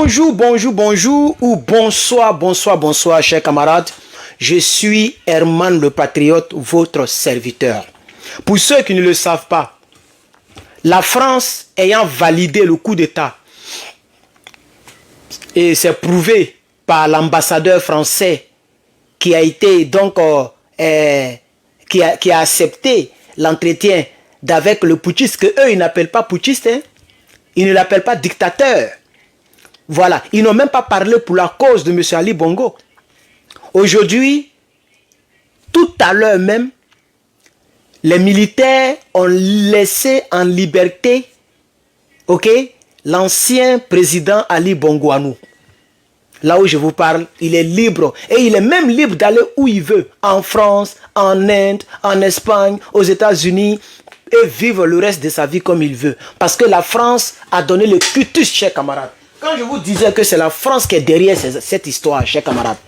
Bonjour, bonjour, bonjour ou bonsoir, bonsoir, bonsoir, chers camarades. Je suis Herman le Patriote, votre serviteur. Pour ceux qui ne le savent pas, la France ayant validé le coup d'État, et c'est prouvé par l'ambassadeur français qui a été donc qui a accepté l'entretien d'avec le putschiste, que eux ils n'appellent pas putschiste, hein? Ils ne l'appellent pas dictateur. Voilà, ils n'ont même pas parlé pour la cause de M. Ali Bongo. Aujourd'hui, tout à l'heure même, les militaires ont laissé en liberté, ok, l'ancien président Ali Bongo à nous. Là où je vous parle, il est libre. Et il est même libre d'aller où il veut. En France, en Inde, en Espagne, aux États-Unis. Et vivre le reste de sa vie comme il veut. Parce que la France a donné le cutus, chers camarades. Quand je vous disais que c'est la France qui est derrière cette histoire, chers camarades.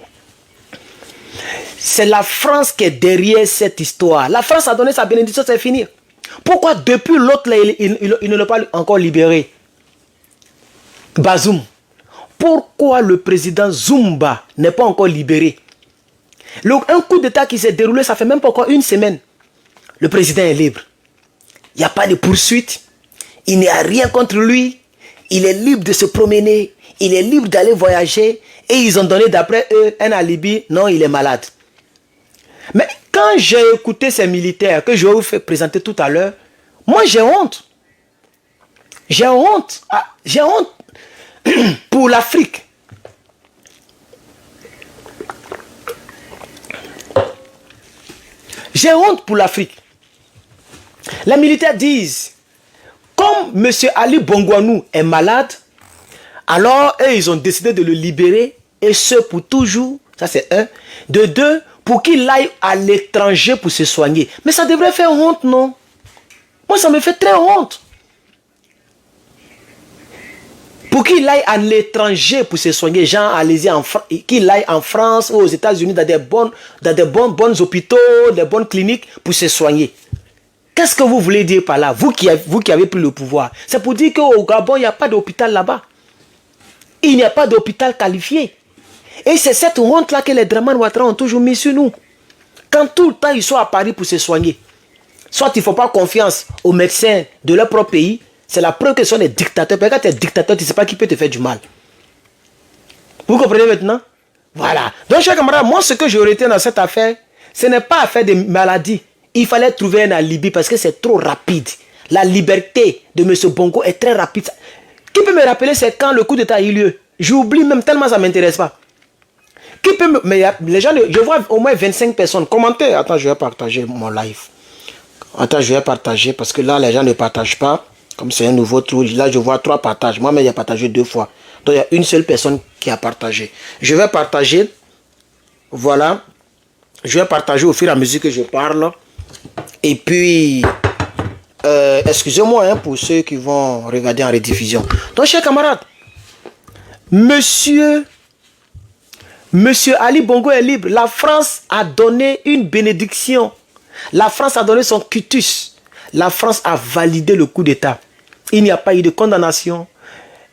C'est la France qui est derrière cette histoire. La France a donné sa bénédiction, c'est fini. Pourquoi depuis l'autre, il ne l'a pas encore libéré? Bazoum. Pourquoi le président Zumba n'est pas encore libéré? Un coup d'État qui s'est déroulé, ça fait même pas encore une semaine. Le président est libre. Il n'y a pas de poursuite. Il n'y a rien contre lui. Il est libre de se promener. Il est libre d'aller voyager. Et ils ont donné d'après eux un alibi. Non, il est malade. Mais quand j'ai écouté ces militaires que je vais vous faire présenter tout à l'heure, moi j'ai honte. J'ai honte. J'ai honte pour l'Afrique. J'ai honte pour l'Afrique. Les militaires disent, comme M. Ali Bongouanou est malade, alors eux, ils ont décidé de le libérer, et ce pour toujours, ça c'est un. De deux, pour qu'il aille à l'étranger pour se soigner. Mais ça devrait faire honte, non? Moi, ça me fait très honte. Pour qu'il aille à l'étranger pour se soigner, genre, allez-y, qu'il aille en France ou aux États-Unis dans des bons hôpitaux, des bonnes cliniques pour se soigner. Qu'est-ce que vous voulez dire par là, vous qui avez pris le pouvoir? C'est pour dire qu'au Gabon, il n'y a pas d'hôpital là-bas. Il n'y a pas d'hôpital qualifié. Et c'est cette honte-là que les Draman Ouattara ont toujours mis sur nous. Quand tout le temps ils sont à Paris pour se soigner, soit il ne faut pas confiance aux médecins de leur propre pays, c'est la preuve que ce sont des dictateurs. Parce que quand tu es dictateur, tu ne sais pas qui peut te faire du mal. Vous comprenez maintenant? Voilà. Donc, chers camarades, moi, ce que je retiens dans cette affaire, ce n'est pas affaire de maladie. Il fallait trouver un alibi parce que c'est trop rapide. La liberté de M. Bongo est très rapide. Qui peut me rappeler c'est quand le coup d'État a eu lieu? J'oublie même tellement ça ne m'intéresse pas. Qui peut me... Mais les gens, je vois au moins 25 personnes commenter. Attends, je vais partager mon live. Attends, je vais partager parce que là, les gens ne partagent pas. Comme c'est un nouveau truc, là, je vois 3 partages. Moi-même, il a partagé 2 fois. Donc, il y a une seule personne qui a partagé. Je vais partager. Voilà. Je vais partager au fur et à mesure que je parle. Et puis, excusez-moi hein, pour ceux qui vont regarder en rediffusion. Donc, chers camarades, Monsieur Ali Bongo est libre. La France a donné une bénédiction. La France a donné son cutus. La France a validé le coup d'État. Il n'y a pas eu de condamnation.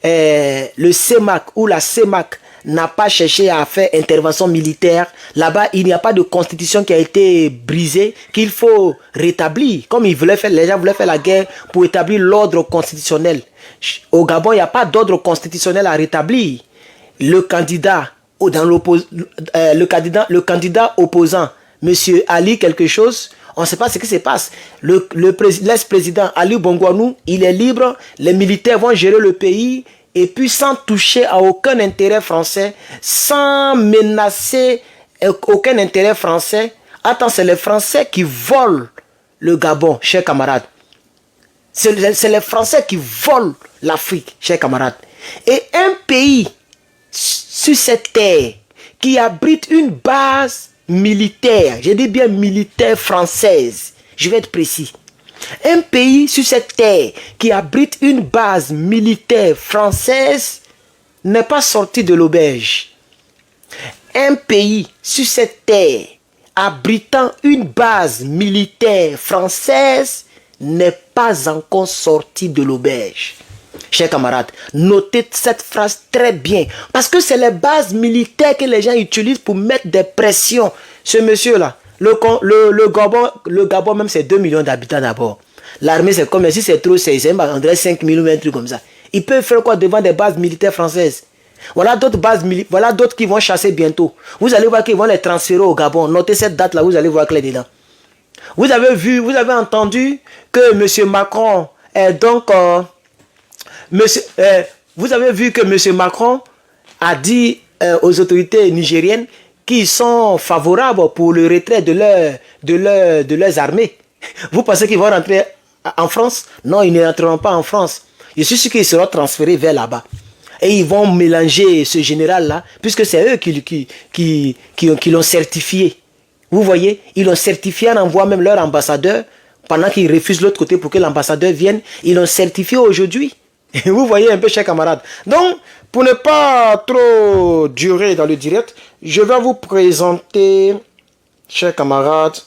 Le CEMAC ou la CEMAC n'a pas cherché à faire intervention militaire. Là-bas, il n'y a pas de constitution qui a été brisée, qu'il faut rétablir. Comme ils voulaient faire, les gens voulaient faire la guerre pour établir l'ordre constitutionnel. Au Gabon, il n'y a pas d'ordre constitutionnel à rétablir. Le candidat opposant, M. Ali quelque chose, on ne sait pas ce qui se passe. L'ex-président Ali Bongouanou, il est libre. Les militaires vont gérer le pays. Et puis sans toucher à aucun intérêt français, sans menacer aucun intérêt français. Attends, c'est les Français qui volent le Gabon, chers camarades. C'est les Français qui volent l'Afrique, chers camarades. Et un pays sur cette terre qui abrite une base militaire, je dis bien militaire française, je vais être précis. Un pays sur cette terre qui abrite une base militaire française n'est pas sorti de l'auberge. Un pays sur cette terre abritant une base militaire française n'est pas encore sorti de l'auberge. Chers camarades, notez cette phrase très bien. Parce que c'est les bases militaires que les gens utilisent pour mettre des pressions. Ce monsieur-là, le Gabon même, c'est 2 millions d'habitants d'abord. L'armée, c'est comme si c'est trop, c'est on dirait 5 000 ou un truc comme ça. Ils peuvent faire quoi devant des bases militaires françaises? Voilà d'autres bases militaires, voilà d'autres qui vont chasser bientôt. Vous allez voir qu'ils vont les transférer au Gabon. Notez cette date-là, vous allez voir clair dedans. Vous avez entendu que M. Macron est donc... vous avez vu que M. Macron a dit aux autorités nigériennes qu'ils sont favorables pour le retrait de leurs armées. Vous pensez qu'ils vont rentrer en France? Non, ils ne rentreront pas en France. Je suis sûr qu'ils seront transférés vers là-bas. Et ils vont mélanger ce général-là, puisque c'est eux qui l'ont certifié. Vous voyez, ils l'ont certifié en envoyant même leur ambassadeur, pendant qu'ils refusent l'autre côté pour que l'ambassadeur vienne. Ils l'ont certifié aujourd'hui. Vous voyez un peu, chers camarades. Donc, pour ne pas trop durer dans le direct, je vais vous présenter, chers camarades,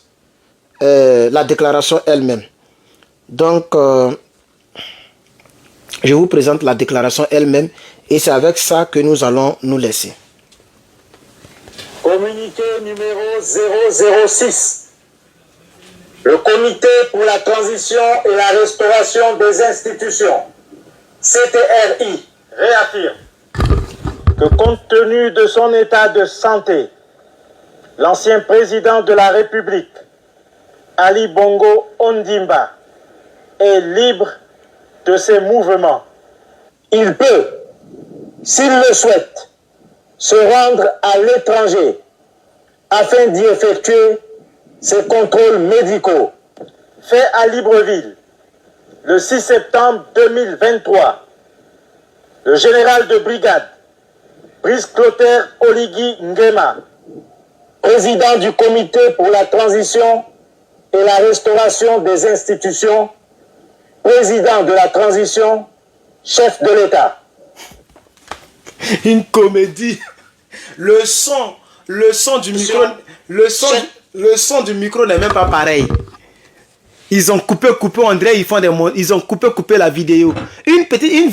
la déclaration elle-même. Donc, je vous présente la déclaration elle-même et c'est avec ça que nous allons nous laisser. Communiqué numéro 006. Le Comité pour la transition et la restauration des institutions, CTRI, réaffirme que compte tenu de son état de santé, l'ancien président de la République, Ali Bongo Ondimba, est libre de ses mouvements. Il peut, s'il le souhaite, se rendre à l'étranger afin d'y effectuer ses contrôles médicaux. Fait à Libreville, le 6 septembre 2023, le général de brigade, Brice Clotaire Oligui Nguema, président du Comité pour la transition et la restauration des institutions, président de la transition, chef de l'État. Une comédie. Le son du micro, le son du micro n'est même pas pareil. Ils ont coupé, on dirait ils ont coupé la vidéo.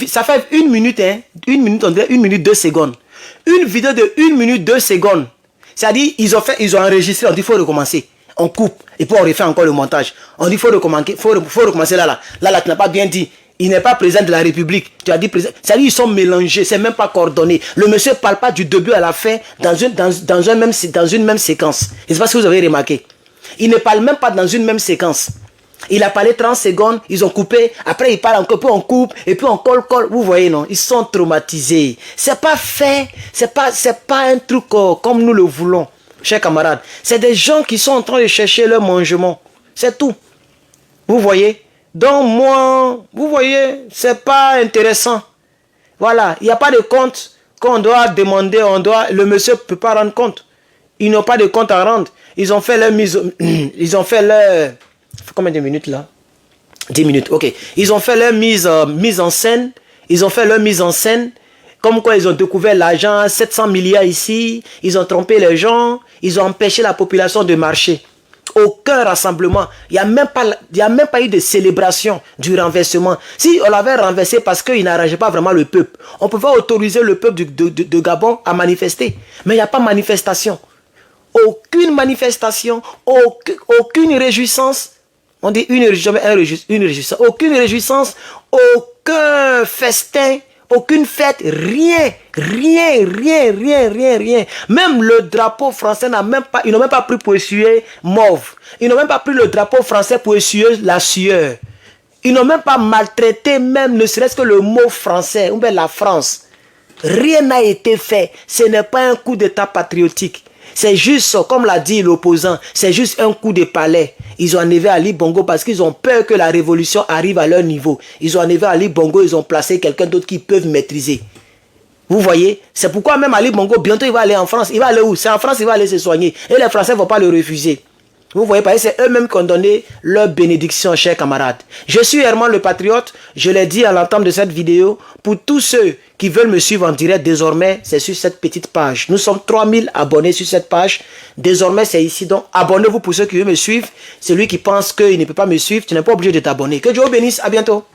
Ça fait 1 minute, hein. 1 minute, on dirait 1 minute 2 secondes. Une vidéo de 1 minute 2 secondes. C'est-à-dire, ils ont enregistré, on dit il faut recommencer. On coupe, et puis on refait encore le montage. On dit il faut recommencer là. Là, tu n'as pas bien dit. Il n'est pas président de la République. Tu as dit président. C'est-à-dire, ils sont mélangés, c'est même pas coordonné. Le monsieur ne parle pas du début à la fin dans une même séquence. Et c'est pas ce que vous avez remarqué. Il ne parle même pas dans une même séquence. Il a parlé 30 secondes, ils ont coupé, après il parle encore, puis on coupe, et puis on colle. Vous voyez, non? Ils sont traumatisés. C'est pas fait, c'est pas un truc comme nous le voulons, chers camarades. C'est des gens qui sont en train de chercher leur mangement. C'est tout. Vous voyez? Donc moi, vous voyez, c'est pas intéressant. Voilà, il n'y a pas de compte qu'on doit demander, le monsieur ne peut pas rendre compte. Ils n'ont pas de compte à rendre. Ils ont fait leur mise, ils ont fait leur... Combien de minutes là? 10 minutes, ok. Ils ont fait leur mise en scène. Ils ont fait leur mise en scène. Comme quoi ils ont découvert l'argent, 700 milliards ici. Ils ont trompé les gens. Ils ont empêché la population de marcher. Aucun rassemblement. Il n'y a même pas eu de célébration du renversement. Si on l'avait renversé parce qu'il n'arrangeait pas vraiment le peuple, on pouvait autoriser le peuple de Gabon à manifester. Mais il n'y a pas de manifestation. Aucune manifestation, aucune réjouissance. On dit une réjouissance. Aucune réjouissance, aucun festin, aucune fête, rien. Même le drapeau français ils n'ont même pas pris pour essuyer mauve. Ils n'ont même pas pris le drapeau français pour essuyer la sueur. Ils n'ont même pas maltraité même ne serait-ce que le mot français, ou bien la France. Rien n'a été fait. Ce n'est pas un coup d'état patriotique. C'est juste, comme l'a dit l'opposant, c'est juste un coup de palais. Ils ont enlevé Ali Bongo parce qu'ils ont peur que la révolution arrive à leur niveau. Ils ont enlevé Ali Bongo, ils ont placé quelqu'un d'autre qu'ils peuvent maîtriser. Vous voyez? C'est pourquoi même Ali Bongo, bientôt il va aller en France. Il va aller où? C'est en France, il va aller se soigner. Et les Français ne vont pas le refuser. Vous voyez, parce que c'est eux-mêmes qui ont donné leur bénédiction, chers camarades. Je suis Herman le Patriote. Je l'ai dit à l'entame de cette vidéo. Pour tous ceux qui veulent me suivre en direct, désormais, c'est sur cette petite page. Nous sommes 3000 abonnés sur cette page. Désormais, c'est ici. Donc, abonnez-vous pour ceux qui veulent me suivre. Celui qui pense qu'il ne peut pas me suivre, tu n'es pas obligé de t'abonner. Que Dieu vous bénisse. À bientôt.